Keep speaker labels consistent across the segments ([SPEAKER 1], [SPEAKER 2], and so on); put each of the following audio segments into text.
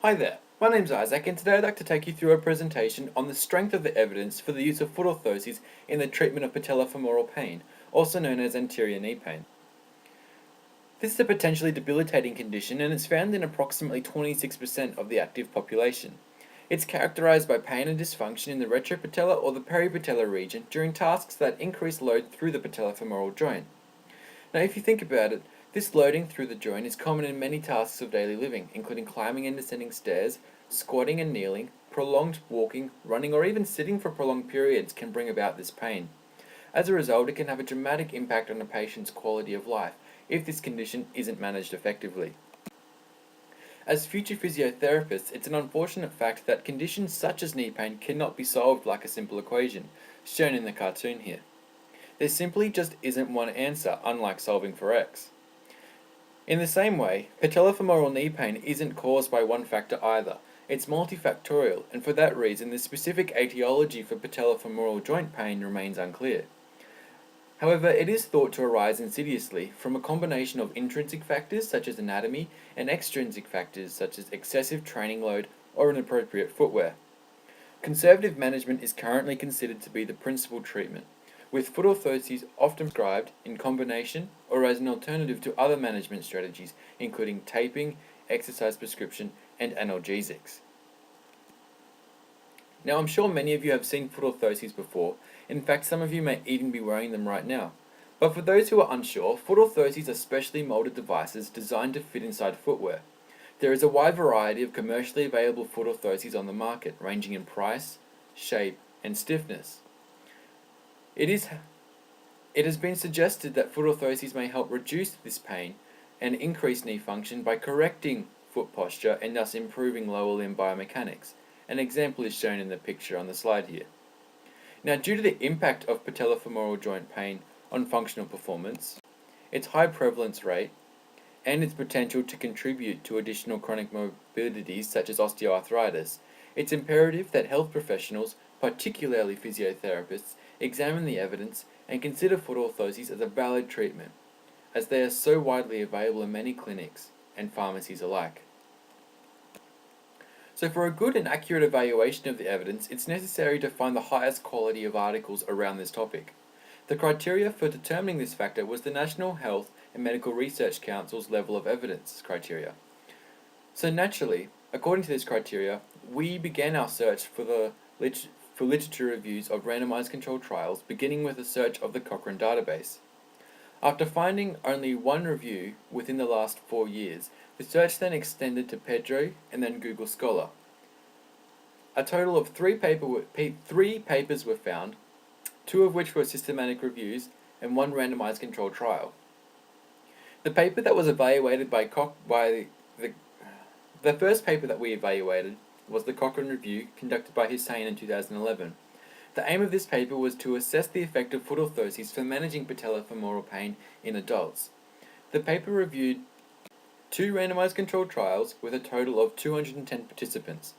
[SPEAKER 1] Hi there, my name's Isaac and today I'd like to take you through a presentation on the strength of the evidence for the use of foot orthoses in the treatment of patellofemoral pain, also known as anterior knee pain. This is a potentially debilitating condition and it's found in approximately 26% of the active population. It's characterized by pain and dysfunction in the retropatellar or the peripatellar region during tasks that increase load through the patellofemoral joint. Now, if you think about it, this loading through the joint is common in many tasks of daily living, including climbing and descending stairs, squatting and kneeling, prolonged walking, running, or even sitting for prolonged periods can bring about this pain. As a result, it can have a dramatic impact on a patient's quality of life if this condition isn't managed effectively. As future physiotherapists, it's an unfortunate fact that conditions such as knee pain cannot be solved like a simple equation, shown in the cartoon here. There simply just isn't one answer, unlike solving for X. In the same way, patellofemoral knee pain isn't caused by one factor either. It's multifactorial, and for that reason, the specific etiology for patellofemoral joint pain remains unclear. However, it is thought to arise insidiously from a combination of intrinsic factors such as anatomy and extrinsic factors such as excessive training load or inappropriate footwear. Conservative management is currently considered to be the principal treatment, with foot orthoses often prescribed in combination or as an alternative to other management strategies, including taping, exercise prescription, and analgesics. Now, I'm sure many of you have seen foot orthoses before. In fact, some of you may even be wearing them right now. But for those who are unsure, foot orthoses are specially molded devices designed to fit inside footwear. There is a wide variety of commercially available foot orthoses on the market, ranging in price, shape, and stiffness. It has been suggested that foot orthoses may help reduce this pain and increase knee function by correcting foot posture and thus improving lower limb biomechanics. An example is shown in the picture on the slide here. Now, due to the impact of patellofemoral joint pain on functional performance, its high prevalence rate, and its potential to contribute to additional chronic morbidities such as osteoarthritis, it's imperative that health professionals, particularly physiotherapists, examine the evidence and consider foot orthoses as a valid treatment, as they are so widely available in many clinics and pharmacies alike. So for a good and accurate evaluation of the evidence, it's necessary to find the highest quality of articles around this topic. The criteria for determining this factor was the National Health and Medical Research Council's level of evidence criteria. So naturally, according to this criteria, we began our search for literature reviews of randomized controlled trials, beginning with a search of the Cochrane database. After finding only one review within the last 4 years, the search then extended to Pedro and then Google Scholar. A total of three papers were found, 2 of which were systematic reviews and 1 randomized controlled trial. The paper that was evaluated the first paper that we evaluated was the Cochrane review conducted by Hussain in 2011. The aim of this paper was to assess the effect of foot orthoses for managing patellofemoral pain in adults. The paper reviewed 2 randomized controlled trials with a total of 210 participants,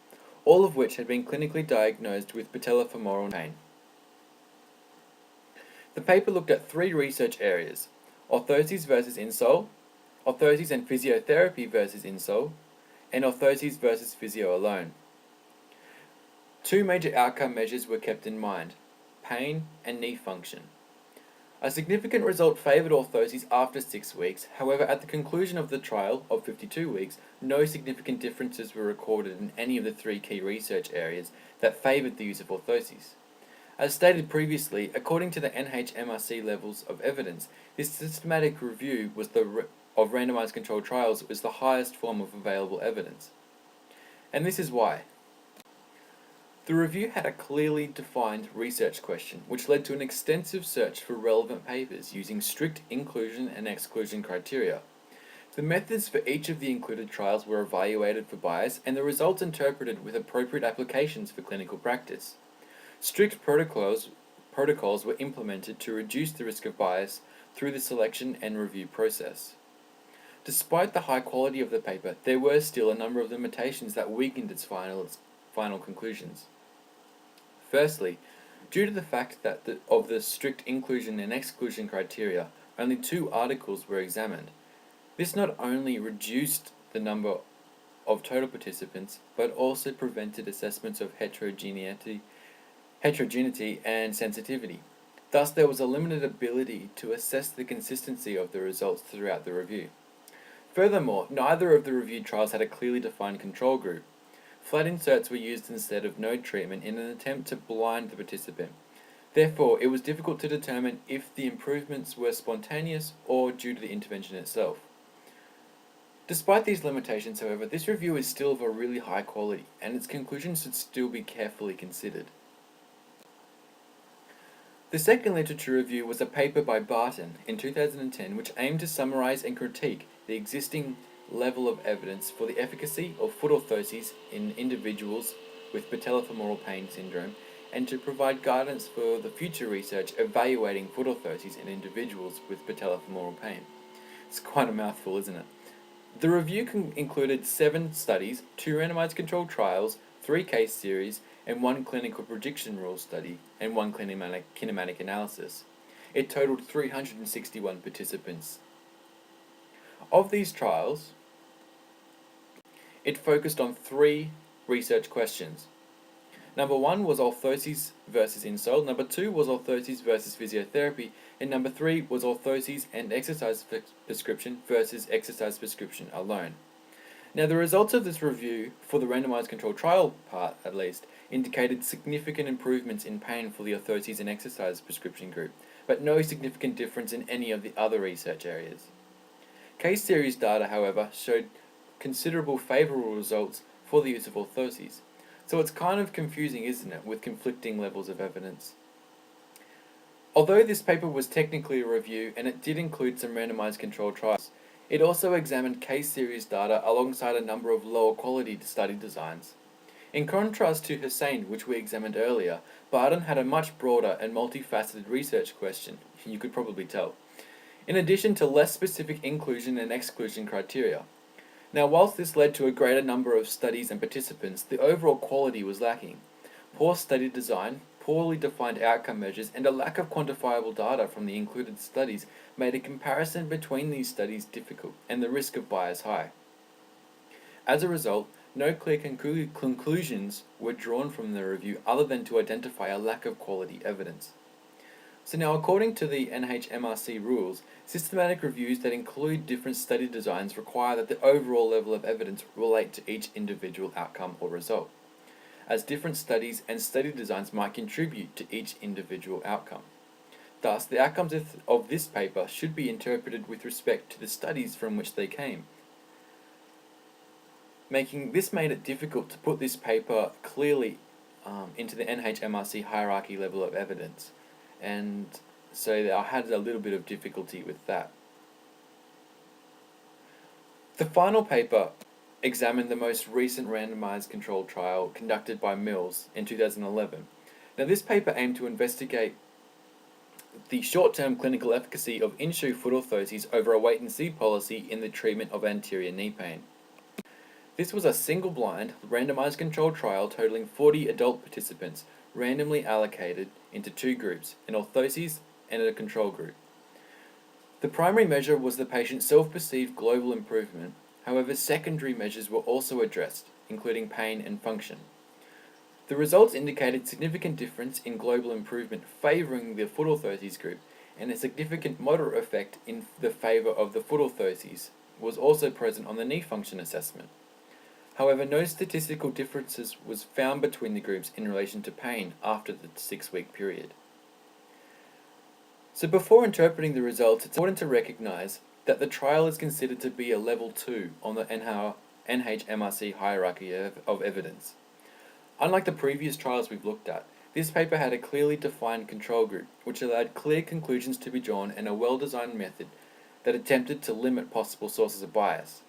[SPEAKER 1] all of which had been clinically diagnosed with patellofemoral pain. The paper looked at 3 research areas: orthoses versus insole, orthoses and physiotherapy versus insole, and orthoses versus physio alone. 2 major outcome measures were kept in mind: pain and knee function. A significant result favoured orthoses after 6 weeks. However, at the conclusion of the trial of 52 weeks, no significant differences were recorded in any of the 3 key research areas that favoured the use of orthoses. As stated previously, according to the NHMRC levels of evidence, this systematic review of randomized controlled trials was the highest form of available evidence. And this is why. The review had a clearly defined research question, which led to an extensive search for relevant papers using strict inclusion and exclusion criteria. The methods for each of the included trials were evaluated for bias, and the results interpreted with appropriate applications for clinical practice. Strict protocols were implemented to reduce the risk of bias through the selection and review process. Despite the high quality of the paper, there were still a number of limitations that weakened its final conclusions. Firstly, due to the fact that of the strict inclusion and exclusion criteria, only 2 articles were examined. This not only reduced the number of total participants, but also prevented assessments of heterogeneity and sensitivity. Thus, there was a limited ability to assess the consistency of the results throughout the review. Furthermore, neither of the reviewed trials had a clearly defined control group. Flat inserts were used instead of node treatment in an attempt to blind the participant. Therefore, it was difficult to determine if the improvements were spontaneous or due to the intervention itself. Despite these limitations, however, this review is still of a really high quality, and its conclusions should still be carefully considered. The second literature review was a paper by Barton in 2010 which aimed to summarize and critique the existing level of evidence for the efficacy of foot orthoses in individuals with patellofemoral pain syndrome and to provide guidance for the future research evaluating foot orthoses in individuals with patellofemoral pain. It's quite a mouthful, isn't it? The review included 7 studies, 2 randomized controlled trials, 3 case series, and 1 clinical prediction rule study, and 1 kinematic analysis. It totaled 361 participants. Of these trials, it focused on 3 research questions. Number 1 was orthoses versus insole, number 2 was orthoses versus physiotherapy, and number 3 was orthoses and exercise prescription versus exercise prescription alone. Now, the results of this review, for the randomized controlled trial part at least, indicated significant improvements in pain for the orthoses and exercise prescription group, but no significant difference in any of the other research areas. Case series data, however, showed considerable favourable results for the use of orthoses. So it's kind of confusing, isn't it, with conflicting levels of evidence. Although this paper was technically a review and it did include some randomized controlled trials, it also examined case series data alongside a number of lower quality study designs. In contrast to Hussain, which we examined earlier, Barton had a much broader and multifaceted research question, you could probably tell, in addition to less specific inclusion and exclusion criteria. Now, whilst this led to a greater number of studies and participants, the overall quality was lacking. Poor study design, poorly defined outcome measures, and a lack of quantifiable data from the included studies made a comparison between these studies difficult and the risk of bias high. As a result, no clear conclusions were drawn from the review other than to identify a lack of quality evidence. So now, according to the NHMRC rules, systematic reviews that include different study designs require that the overall level of evidence relate to each individual outcome or result, as different studies and study designs might contribute to each individual outcome. Thus, the outcomes of this paper should be interpreted with respect to the studies from which they came. This made it difficult to put this paper clearly into the NHMRC hierarchy level of evidence, and so I had a little bit of difficulty with that. The final paper examined the most recent randomized controlled trial conducted by Mills in 2011. Now, this paper aimed to investigate the short-term clinical efficacy of in-shoe foot orthoses over a wait-and-see policy in the treatment of anterior knee pain. This was a single-blind, randomized controlled trial totaling 40 adult participants, randomly allocated into 2 groups, an orthoses and a control group. The primary measure was the patient's self-perceived global improvement. However, secondary measures were also addressed, including pain and function. The results indicated significant difference in global improvement favouring the foot orthoses group, and a significant moderate effect in the favour of the foot orthoses was also present on the knee function assessment. However, no statistical differences was found between the groups in relation to pain after the 6-week period. So before interpreting the results, it's important to recognise that the trial is considered to be a level 2 on the NHMRC hierarchy of evidence. Unlike the previous trials we've looked at, this paper had a clearly defined control group, which allowed clear conclusions to be drawn and a well-designed method that attempted to limit possible sources of bias.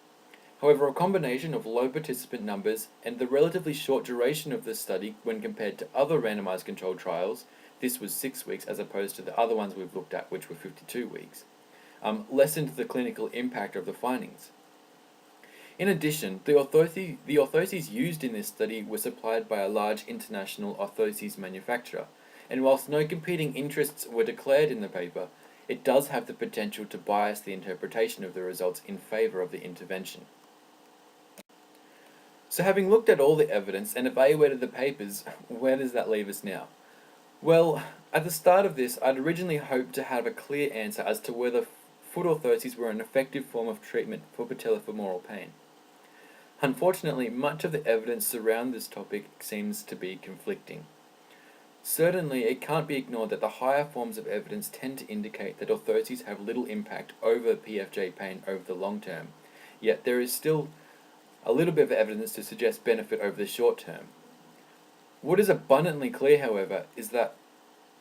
[SPEAKER 1] However, a combination of low participant numbers and the relatively short duration of the study when compared to other randomized controlled trials, this was 6 weeks as opposed to the other ones we've looked at, which were 52 weeks, lessened the clinical impact of the findings. In addition, the orthoses used in this study were supplied by a large international orthoses manufacturer, and whilst no competing interests were declared in the paper, it does have the potential to bias the interpretation of the results in favour of the intervention. So having looked at all the evidence and evaluated the papers, where does that leave us now? Well, at the start of this, I'd originally hoped to have a clear answer as to whether foot orthoses were an effective form of treatment for patellofemoral pain. Unfortunately, much of the evidence surrounding this topic seems to be conflicting. Certainly, it can't be ignored that the higher forms of evidence tend to indicate that orthoses have little impact over PFJ pain over the long term, yet there is still a little bit of evidence to suggest benefit over the short term. What is abundantly clear, however, is that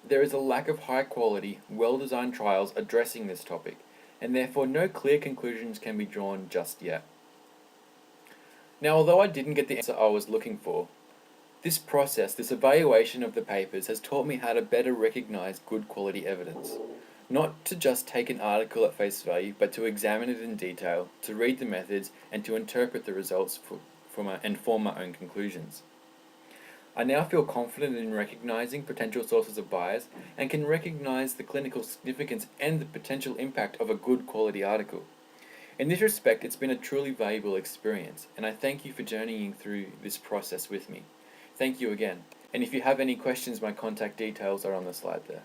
[SPEAKER 1] there is a lack of high quality, well designed trials addressing this topic, and therefore no clear conclusions can be drawn just yet. Now, although I didn't get the answer I was looking for, this process, this evaluation of the papers, has taught me how to better recognize good quality evidence. Not to just take an article at face value, but to examine it in detail, to read the methods, and to interpret the results and form my own conclusions. I now feel confident in recognizing potential sources of bias and can recognize the clinical significance and the potential impact of a good quality article. In this respect, it's been a truly valuable experience, and I thank you for journeying through this process with me. Thank you again. And if you have any questions, my contact details are on the slide there.